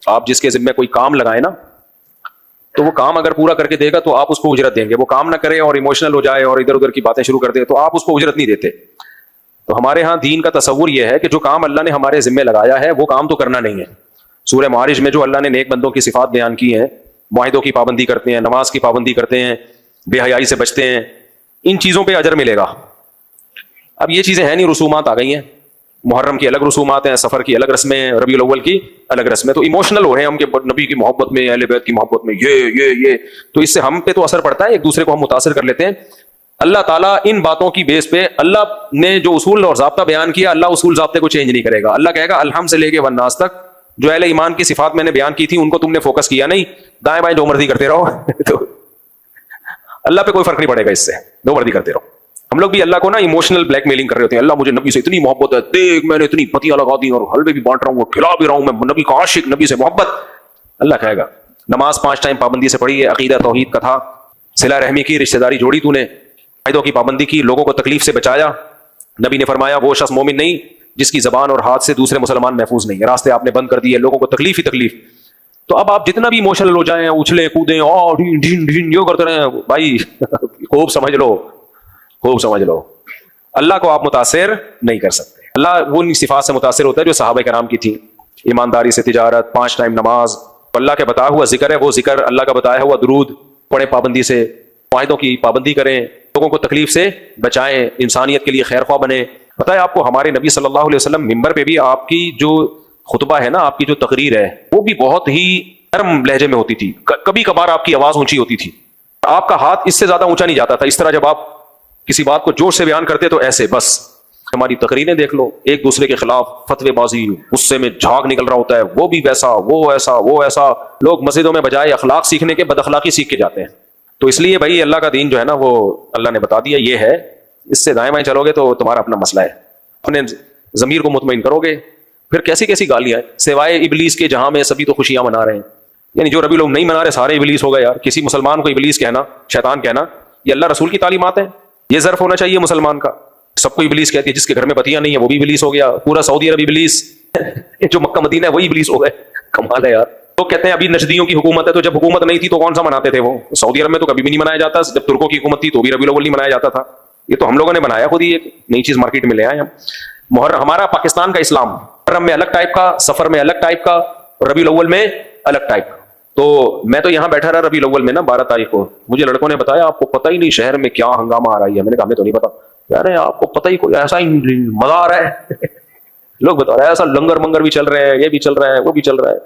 آپ جس کے ذمہ کوئی کام لگائیں نا تو وہ کام اگر پورا کر کے دے گا تو آپ اس کو اجرت دیں گے. وہ کام نہ کرے اور ایموشنل ہو جائے اور ادھر ادھر کی باتیں شروع کر دے تو آپ اس کو اجرت نہیں دیتے. تو ہمارے ہاں دین کا تصور یہ ہے کہ جو کام اللہ نے ہمارے ذمہ لگایا ہے وہ کام تو کرنا نہیں ہے. سورہ معارج میں جو اللہ نے نیک بندوں کی صفات بیان کی ہیں, معاہدوں کی پابندی کرتے ہیں, نماز کی پابندی کرتے ہیں, بے حیائی سے بچتے ہیں, ان چیزوں پہ اجر ملے گا. اب یہ چیزیں ہیں نہیں, رسومات آ گئی ہیں, محرم کی الگ رسومات ہیں, سفر کی الگ رسمیں, ربیع الاول کی الگ رسمیں. تو ایموشنل ہو رہے ہیں ہم کہ نبی کی محبت میں, اہل بیت کی محبت میں, یہ تو اس سے ہم پہ تو اثر پڑتا ہے, ایک دوسرے کو ہم متاثر کر لیتے ہیں. اللہ تعالیٰ ان باتوں کی بیس پہ اللہ نے جو اصول اور ضابطہ بیان کیا, اللہ اصول ضابطے کو چینج نہیں کرے گا. اللہ کہے گا الحمد سے لے کے والناس تک جو اہل ایمان کی صفات میں نے بیان کی تھی ان کو تم نے فوکس کیا نہیں, دائیں بائیں جو مرضی کرتے رہو. تو اللہ پہ کوئی فرق نہیں پڑے گا اس سے, جو مرضی کرتے رہو. ہم لوگ بھی اللہ کو نا ایموشنل بلیک میلنگ کر رہے ہوتے ہیں. اللہ مجھے نبی سے اتنی محبت ہے, دیکھ میں نے اتنی پتیاں لگا دی اور حلوے بھی بانٹ رہا ہوں, کھلا بھی رہا ہوں, میں نبی کا عاشق, نبی سے محبت. اللہ کہے گا نماز 5 ٹائم پابندی سے پڑھی ہے, عقیدہ توحید کا تھا, صلہ رحمی کی, رشتہ داری جوڑی تو نے, عہدوں کی پابندی کی, لوگوں کو تکلیف سے بچایا. نبی نے فرمایا وہ شخص مومن نہیں جس کی زبان اور ہاتھ سے دوسرے مسلمان محفوظ نہیں. راستے آپ نے بند کر دیے, لوگوں کو تکلیف ہی تکلیف. تو اب آپ جتنا بھی ایموشنل ہو جائیں, اچھلیں کودیں, یہ کرتے رہے بھائی, خوب سمجھ لو, خوب سمجھ لو, اللہ کو آپ متاثر نہیں کر سکتے. اللہ وہ صفات سے متاثر ہوتا ہے جو صحابہ کرام کی تھی, ایمانداری سے تجارت, 5 ٹائم نماز, اللہ کے بتایا ہوا ذکر ہے وہ ذکر, اللہ کا بتایا ہوا درود پڑھیں پابندی سے, معاہدوں کی پابندی کریں, لوگوں کو تکلیف سے بچائیں, انسانیت کے لیے خیر خواہ بنیں. پتہ ہے آپ کو ہمارے نبی صلی اللہ علیہ وسلم ممبر پہ بھی آپ کی جو خطبہ ہے نا, آپ کی جو تقریر ہے وہ بھی بہت ہی نرم لہجے میں ہوتی تھی. کبھی کبھار آپ کی آواز اونچی ہوتی تھی, آپ کا ہاتھ اس سے زیادہ اونچا نہیں جاتا تھا. اس طرح جب آپ کسی بات کو جوش سے بیان کرتے تو ایسے بس. ہماری تقریریں دیکھ لو, ایک دوسرے کے خلاف فتوے بازی, غصے میں جھاگ نکل رہا ہوتا ہے, وہ بھی ویسا, وہ ایسا, وہ ایسا. لوگ مسجدوں میں بجائے اخلاق سیکھنے کے بد اخلاقی سیکھ کے جاتے ہیں. تو اس لیے بھائی اللہ کا دین جو ہے نا وہ اللہ نے بتا دیا یہ ہے, اس سے دائیں بائیں چلو گے تو تمہارا اپنا مسئلہ ہے. اپنے ضمیر کو مطمئن کرو گے. پھر کیسی کیسی گالیاں ہیں, سوائے ابلیس کے جہاں میں سبھی تو خوشیاں منا رہے ہیں. یعنی جو ربی لوگ نہیں منا رہے سارے ابلیس ہو گئے یار. کسی مسلمان کو ابلیس کہنا, شیطان کہنا, یہ اللہ رسول کی تعلیمات ہیں. یہ ظرف ہونا چاہیے مسلمان کا. سب کو ابلیس کہتی ہے, جس کے گھر میں بتیاں نہیں ہیں وہ بھی ابلیس ہو گیا, پورا سعودی عرب ابلیس, جو مکہ مدینہ ہے وہی ابلیس ہو گئے. کمال ہے یار. لوگ کہتے ہیں ابھی نجدیوں کی حکومت ہے, تو جب حکومت نہیں تھی تو کون سا مناتے تھے وہ؟ سعودی عرب میں تو کبھی بھی نہیں منایا جاتا. جب ترکوں کی حکومت تھی تو بھی ربیع الاول نہیں منایا جاتا تھا. یہ تو ہم لوگوں نے بنایا خود ہی, ایک نئی چیز مارکیٹ میں لے آئے ہم. محرم ہمارا پاکستان کا اسلام, محرم میں الگ ٹائپ کا, سفر میں الگ ٹائپ کا, ربیع الاول میں الگ ٹائپ کا. تو میں تو یہاں بیٹھا رہا ربیع الاول میں نا 12 تاریخ کو, مجھے لڑکوں نے بتایا آپ کو پتہ ہی نہیں شہر میں کیا ہنگامہ آ رہا ہے. میں نے کہا ہمیں تو نہیں پتا. یار آپ کو پتہ ہی کوئی ایسا ہی مزہ آ رہا ہے. لوگ بتا رہے ہیں ایسا لنگر منگر بھی چل رہے ہیں, یہ بھی چل رہا ہے, وہ بھی چل رہا ہے.